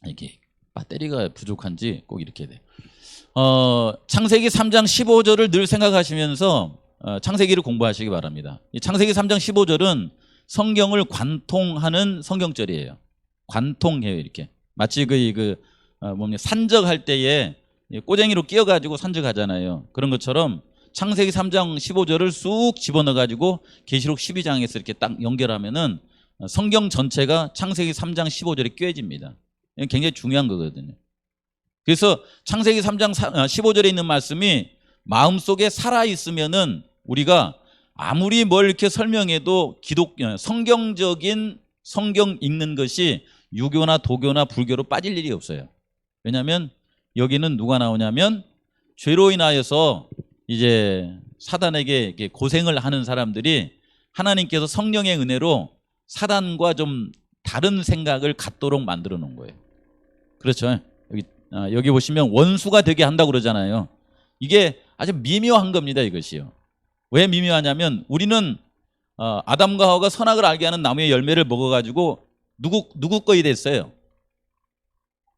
이게 배터리가 부족한지 꼭 이렇게 돼. 창세기 3장 15절을 늘 생각하시면서 창세기를 공부하시기 바랍니다. 이 창세기 3장 15절은 성경을 관통하는 성경절이에요. 관통해요, 이렇게. 마치 산적할 때에 꼬쟁이로 끼어가지고 산적하잖아요. 그런 것처럼 창세기 3장 15절을 쑥 집어넣어가지고 계시록 12장에서 이렇게 딱 연결하면은 성경 전체가 창세기 3장 15절에 꿰집니다. 이건 굉장히 중요한 거거든요. 그래서 창세기 3장 15절에 있는 말씀이 마음속에 살아있으면은 우리가 아무리 뭘 이렇게 설명해도 성경적인 성경 읽는 것이 유교나 도교나 불교로 빠질 일이 없어요. 왜냐하면 여기는 누가 나오냐면 죄로 인하여서 이제 사단에게 고생을 하는 사람들이 하나님께서 성령의 은혜로 사단과 좀 다른 생각을 갖도록 만들어 놓은 거예요. 그렇죠. 여기 보시면 원수가 되게 한다고 그러잖아요. 이게 아주 미묘한 겁니다, 이것이요. 왜 미묘하냐면 우리는 아담과 하와가 선악을 알게 하는 나무의 열매를 먹어가지고 누구 거이 됐어요?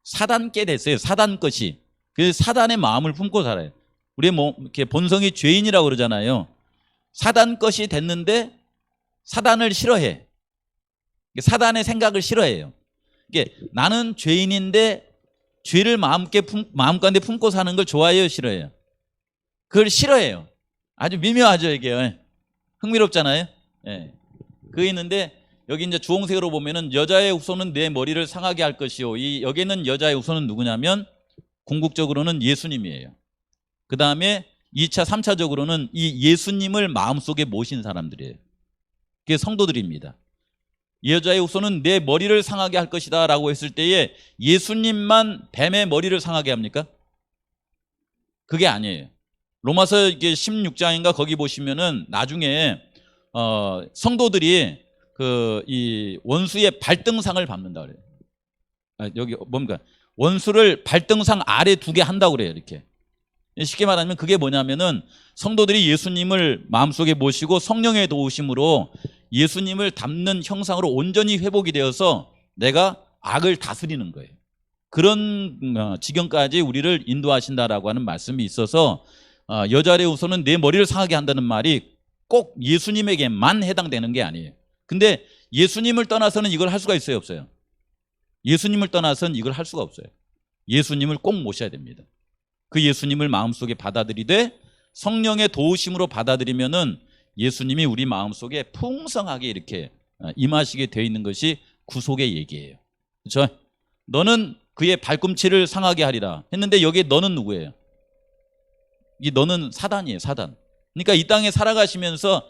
사단께 됐어요. 사단 것이. 그래서 사단의 마음을 품고 살아요. 우리의 이렇게 본성이 죄인이라고 그러잖아요. 사단 것이 됐는데 사단을 싫어해. 사단의 생각을 싫어해요. 이게 나는 죄인인데 죄를 마음가운데 품고 사는 걸 좋아해요, 싫어해요? 그걸 싫어해요. 아주 미묘하죠, 이게. 흥미롭잖아요. 예. 그게 있는데 여기 이제 주홍색으로 보면은 여자의 후손은 내 머리를 상하게 할 것이요. 여기는 여자의 후손은 누구냐면 궁극적으로는 예수님이에요. 그 다음에 2차, 3차적으로는 이 예수님을 마음속에 모신 사람들이에요. 그게 성도들입니다. 여자의 후손은 내 머리를 상하게 할 것이다 라고 했을 때에 예수님만 뱀의 머리를 상하게 합니까? 그게 아니에요. 로마서 이게 16장인가 거기 보시면은 나중에 성도들이 이 원수의 발등상을 밟는다 그래요. 여기 뭡니까? 원수를 발등상 아래 두게 한다고 그래요, 이렇게. 쉽게 말하면 그게 뭐냐면은 성도들이 예수님을 마음속에 모시고 성령의 도우심으로 예수님을 닮는 형상으로 온전히 회복이 되어서 내가 악을 다스리는 거예요. 그런 지경까지 우리를 인도하신다라고 하는 말씀이 있어서 여자의 후손은 내 머리를 상하게 한다는 말이 꼭 예수님에게만 해당되는 게 아니에요. 근데 예수님을 떠나서는 이걸 할 수가 있어요, 없어요? 예수님을 떠나서는 이걸 할 수가 없어요. 예수님을 꼭 모셔야 됩니다. 그 예수님을 마음속에 받아들이되 성령의 도우심으로 받아들이면은 예수님이 우리 마음속에 풍성하게 이렇게 임하시게 되어 있는 것이 구속의 얘기예요. 그렇죠? 너는 그의 발꿈치를 상하게 하리라 했는데 여기에 너는 누구예요? 이 너는 사단이에요, 사단. 그러니까 이 땅에 살아가시면서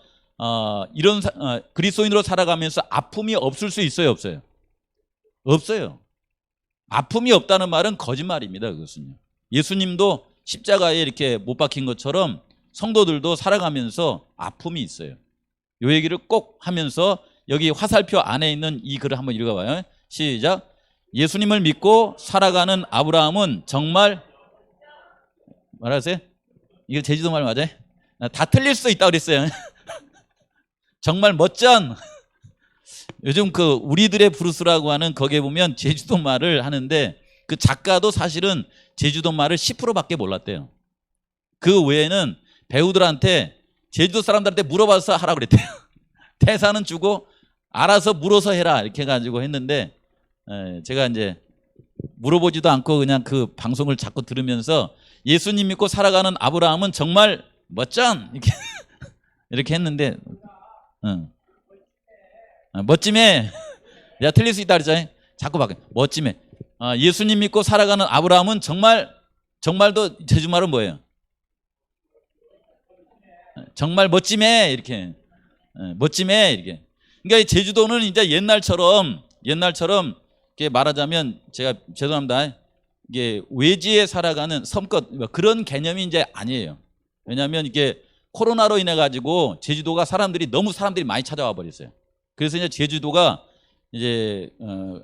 그리스도인으로 살아가면서 아픔이 없을 수 있어요, 없어요? 없어요. 아픔이 없다는 말은 거짓말입니다, 그것은요. 예수님도 십자가에 이렇게 못 박힌 것처럼 성도들도 살아가면서 아픔이 있어요. 이 얘기를 꼭 하면서 여기 화살표 안에 있는 이 글을 한번 읽어봐요. 시작. 예수님을 믿고 살아가는 아브라함은 정말 말하세요? 이거 제주도 말 맞아요? 다 틀릴 수도 있다고 그랬어요. 정말 멋전. 요즘 우리들의 브루스라고 하는 거기에 보면 제주도 말을 하는데 그 작가도 사실은 제주도 말을 10%밖에 몰랐대요. 그 외에는 배우들한테 제주도 사람들한테 물어봐서 하라고 그랬대요. 대사는 주고 알아서 물어서 해라 이렇게 해가지고 했는데 제가 이제 물어보지도 않고 그냥 그 방송을 자꾸 들으면서 예수님 믿고 살아가는 아브라함은 정말 멋전 이렇게 했는데 멋짐해. 내가 틀릴 수 있다 그랬잖아요. 자꾸 바뀌어. 멋짐해. 예수님 믿고 살아가는 아브라함은 정말도 제주말은 뭐예요? 정말 멋짐해 이렇게. 멋짐해 이렇게. 그러니까 제주도는 이제 옛날처럼 이렇게 말하자면 제가 죄송합니다. 이게 외지에 살아가는 섬껏 그런 개념이 이제 아니에요. 왜냐하면 이게 코로나로 인해 가지고 제주도가 너무 사람들이 많이 찾아와 버렸어요. 그래서 이제 제주도가 이제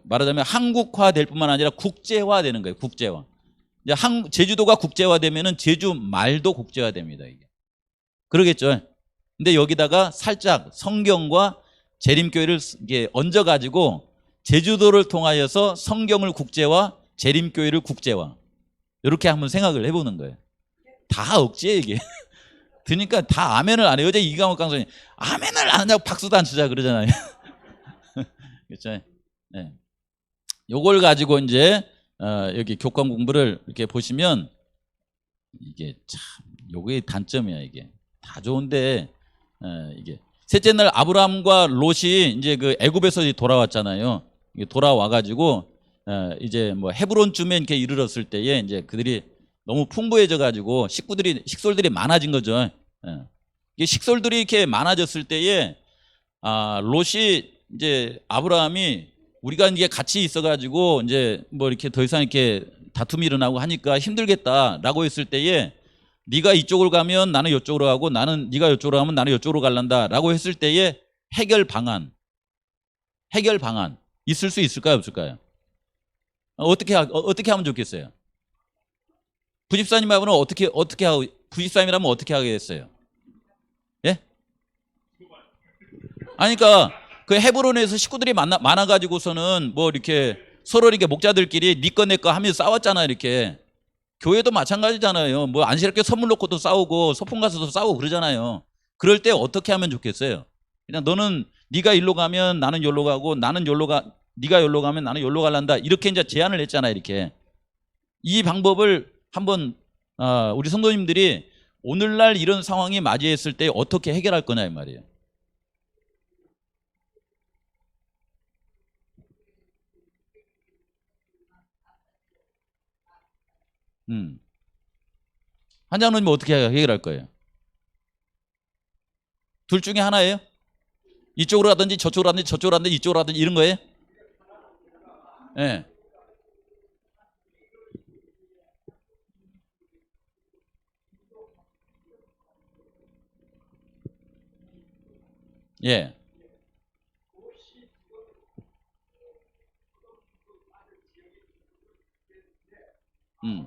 말하자면 한국화 될 뿐만 아니라 국제화 되는 거예요. 국제화. 이제 제주도가 국제화되면은 제주 말도 국제화됩니다. 이게. 그러겠죠. 근데 여기다가 살짝 성경과 재림교회를 이게 얹어가지고 제주도를 통하여서 성경을 국제화, 재림교회를 국제화. 이렇게 한번 생각을 해보는 거예요. 다 억지에 이게. 그러니까 다 아멘을 안 해요. 어제 이강욱 강사님 아멘을 안 하냐고 박수도 안 치자 그러잖아요. 그렇죠? 네. 요걸 가지고 이제 여기 교권 공부를 이렇게 보시면 이게 참 요게 단점이야. 이게 다 좋은데 이게 셋째 날 아브라함과 롯이 이제 그 애굽에서 돌아왔잖아요. 돌아와 가지고 이제 뭐 헤브론쯤에 이렇게 이르렀을 때에 이제 그들이 너무 풍부해져 가지고 식솔들이 많아진 거죠. 이 식솔들이 이렇게 많아졌을 때에 롯이 이제 아브라함이 우리가 이게 같이 있어 가지고 이제 뭐 이렇게 더 이상 이렇게 다툼이 일어나고 하니까 힘들겠다라고 했을 때에 네가 이쪽으로 가면 나는 이쪽으로 가고 네가 이쪽으로 가면 나는 이쪽으로 갈란다라고 했을 때에 해결 방안 있을 수 있을까요, 없을까요? 어떻게 하면 좋겠어요? 부집사님하고는 어떻게 하고 부집사님이라면 어떻게 하게 됐어요? 예? 아니 그러니까 그 헤브론에서 식구들이 많아 가지고서는 뭐 이렇게 서로 이렇게 목자들끼리 네 거 내 거 하면서 싸웠잖아요. 이렇게 교회도 마찬가지잖아요. 뭐 안쓰럽게 선물 놓고도 싸우고 소풍 가서도 싸우고 그러잖아요. 그럴 때 어떻게 하면 좋겠어요? 그냥 너는 네가 일로 가면 나는 여기로 가고 나는 여기로 가 네가 여기로 가면 나는 여기로 갈란다. 이렇게 이제 제안을 했잖아요. 이렇게 이 방법을 한번 우리 성도님들이 오늘날 이런 상황이 맞이했을 때 어떻게 해결할 거냐 이 말이에요. 한장로님 어떻게 해결할 거예요? 둘 중에 하나예요? 이쪽으로 가든지 저쪽으로 가든지 저쪽으로 가든지 이쪽으로 가든지 이런 거예요? 예. 예. 음.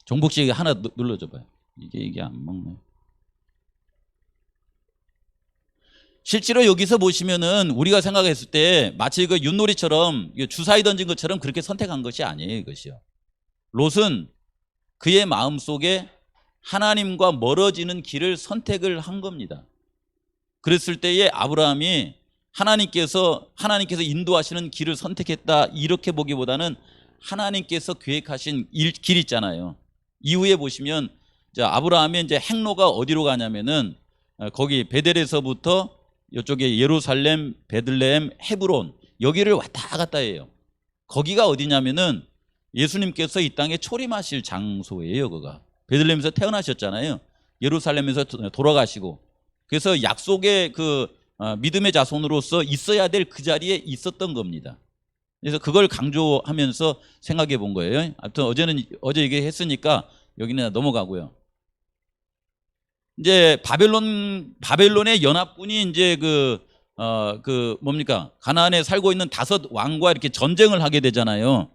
종복씨 하나 눌러줘 봐요. 이게 안 먹네. 실제로 여기서 보시면은 우리가 생각했을 때 마치 그 윷놀이처럼 주사위 던진 것처럼 그렇게 선택한 것이 아니에요. 이것이요. 롯은 그의 마음속에 하나님과 멀어지는 길을 선택을 한 겁니다. 그랬을 때에 아브라함이 하나님께서 인도하시는 길을 선택했다 이렇게 보기보다는 하나님께서 계획하신 길 있잖아요. 이후에 보시면 아브라함의 이제 행로가 어디로 가냐면은 거기 베델에서부터 이쪽에 예루살렘, 베들레헴, 헤브론 여기를 왔다 갔다 해요. 거기가 어디냐면은 예수님께서 이 땅에 초림하실 장소예요. 그가 베들레헴에서 태어나셨잖아요. 예루살렘에서 돌아가시고 그래서 약속의 그 믿음의 자손으로서 있어야 될 그 자리에 있었던 겁니다. 그래서 그걸 강조하면서 생각해 본 거예요. 아무튼 어제 얘기했으니까 여기는 넘어가고요. 이제 바벨론의 연합군이 이제 뭡니까? 가나안에 살고 있는 5 왕과 이렇게 전쟁을 하게 되잖아요.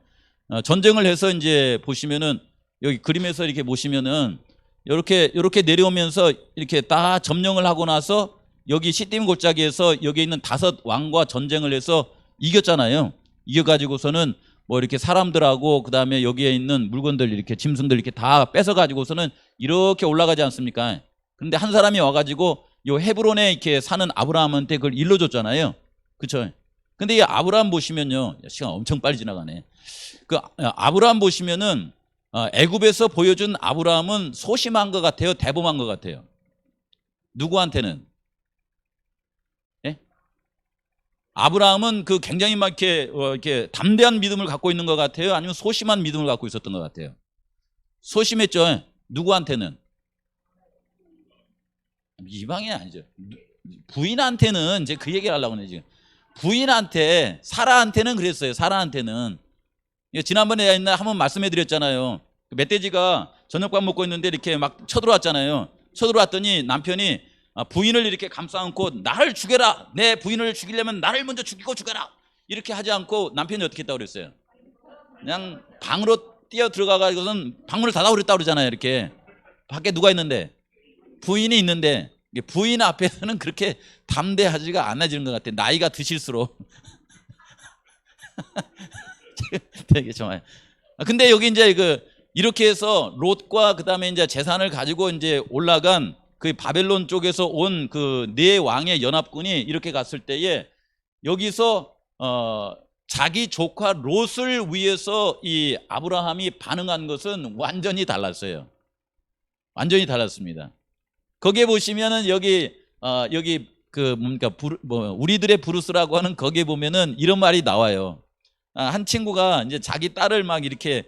전쟁을 해서 이제 보시면은 여기 그림에서 이렇게 보시면은 이렇게 내려오면서 이렇게 다 점령을 하고 나서 여기 시딤 골짜기에서 여기 있는 5 왕과 전쟁을 해서 이겼잖아요. 이겨가지고서는 뭐 이렇게 사람들하고 그 다음에 여기에 있는 물건들 이렇게 짐승들 이렇게 다 뺏어가지고서는 이렇게 올라가지 않습니까? 그런데 한 사람이 와가지고 요 헤브론에 이렇게 사는 아브라함한테 그걸 일러줬잖아요. 그렇죠? 근데 이 아브라함 보시면요, 시간 엄청 빨리 지나가네. 그 아브라함 보시면은 애굽에서 보여준 아브라함은 소심한 것 같아요, 대범한 것 같아요. 누구한테는? 예? 아브라함은 그 굉장히 막 이렇게 담대한 믿음을 갖고 있는 것 같아요, 아니면 소심한 믿음을 갖고 있었던 것 같아요? 소심했죠. 누구한테는? 이방인이 아니죠. 부인한테는 이제 그 얘기를 하려고 하네 지금. 부인한테 사라한테는 그랬어요. 사라한테는 지난번에 한번 말씀해 드렸잖아요. 멧돼지가 저녁밥 먹고 있는데 이렇게 막 쳐들어왔잖아요. 쳐들어왔더니 남편이 부인을 이렇게 감싸 안고 나를 죽여라. 내 부인을 죽이려면 나를 먼저 죽이고 죽여라. 이렇게 하지 않고 남편이 어떻게 했다고 그랬어요? 그냥 방으로 뛰어 들어가가지고선 방문을 닫아버렸다고 그러잖아요. 이렇게 밖에 누가 있는데 부인이 있는데 부인 앞에서는 그렇게 담대하지가 않아지는 것 같아요. 나이가 드실수록. 되게 좋아요. 근데 여기 이제 이렇게 해서 롯과 그다음에 이제 재산을 가지고 이제 올라간 그 바벨론 쪽에서 온 그 네 왕의 연합군이 이렇게 갔을 때에 여기서 자기 조카 롯을 위해서 이 아브라함이 반응한 것은 완전히 달랐어요. 완전히 달랐습니다. 거기에 보시면은 여기 그 뭡니까 우리들의 브루스라고 하는 거기에 보면은 이런 말이 나와요. 한 친구가 이제 자기 딸을 막 이렇게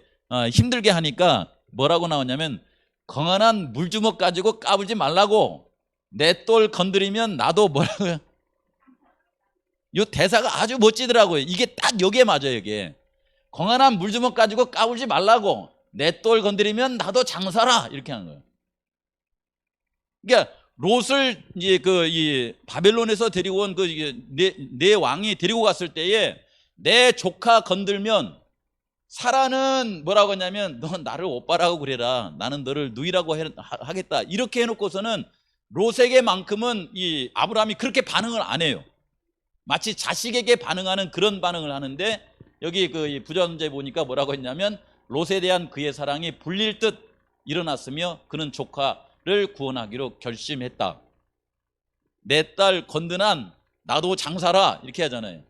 힘들게 하니까 뭐라고 나오냐면 거만한 물주먹 가지고 까불지 말라고 내 똘 건드리면 나도 뭐라고요? 이 대사가 아주 멋지더라고요. 이게 딱 여기에 맞아요. 이게 거만한 물주먹 가지고 까불지 말라고 내 똘 건드리면 나도 장사라 이렇게 하는 거예요. 그러니까 롯을 이제 이 바벨론에서 데리고 온 네 왕이 데리고 갔을 때에 내 조카 건들면 사라는 뭐라고 하냐면 넌 나를 오빠라고 그래라. 나는 너를 누이라고 하겠다. 이렇게 해놓고서는 롯에게만큼은 이 아브라함이 그렇게 반응을 안 해요. 마치 자식에게 반응하는 그런 반응을 하는데 여기 그 부전자에 보니까 뭐라고 했냐면 롯에 대한 그의 사랑이 불릴 듯 일어났으며 그는 조카를 구원하기로 결심했다. 내 딸 건드난 나도 장사라 이렇게 하잖아요.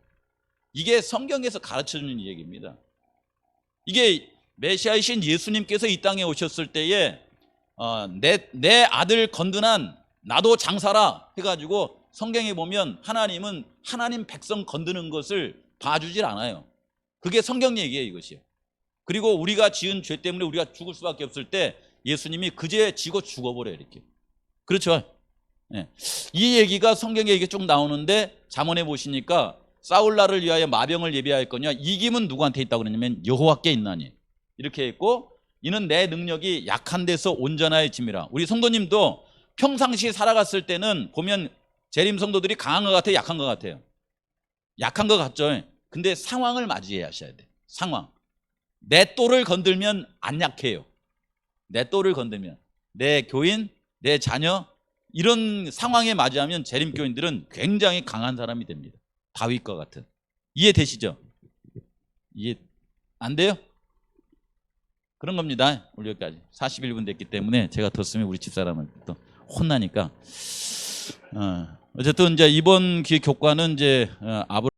이게 성경에서 가르쳐주는 얘기입니다. 이게 메시아이신 예수님께서 이 땅에 오셨을 때에 내 아들 건드난 나도 장사라 해가지고 성경에 보면 하나님은 하나님 백성 건드는 것을 봐주질 않아요. 그게 성경 얘기예요, 이것이요. 그리고 우리가 지은 죄 때문에 우리가 죽을 수밖에 없을 때 예수님이 그 죄 지고 죽어버려요, 이렇게. 그렇죠? 네. 이 얘기가 성경에 이게 쭉 나오는데 잠언에 보시니까 사울나를 위하여 마병을 예비하였거니와 이김은 누구한테 있다고 그러냐면 여호와께 있나니 이렇게 했고 이는 내 능력이 약한 데서 온전하여짐이라. 우리 성도님도 평상시 살아갔을 때는 보면 재림 성도들이 강한 것 같아요, 약한 것 같아요? 약한 것 같죠. 근데 상황을 맞이해 하셔야 돼요. 상황. 내 또를 건들면 안 약해요. 내 또를 건들면 내 교인, 내 자녀 이런 상황에 맞이하면 재림 교인들은 굉장히 강한 사람이 됩니다. 다윗과 같은. 이해되시죠? 이해 안 돼요? 그런 겁니다. 우리 여기까지 41분 됐기 때문에 제가 더 쓰면 우리 집사람을 또 혼나니까 어쨌든 이제 이번 교과는 이제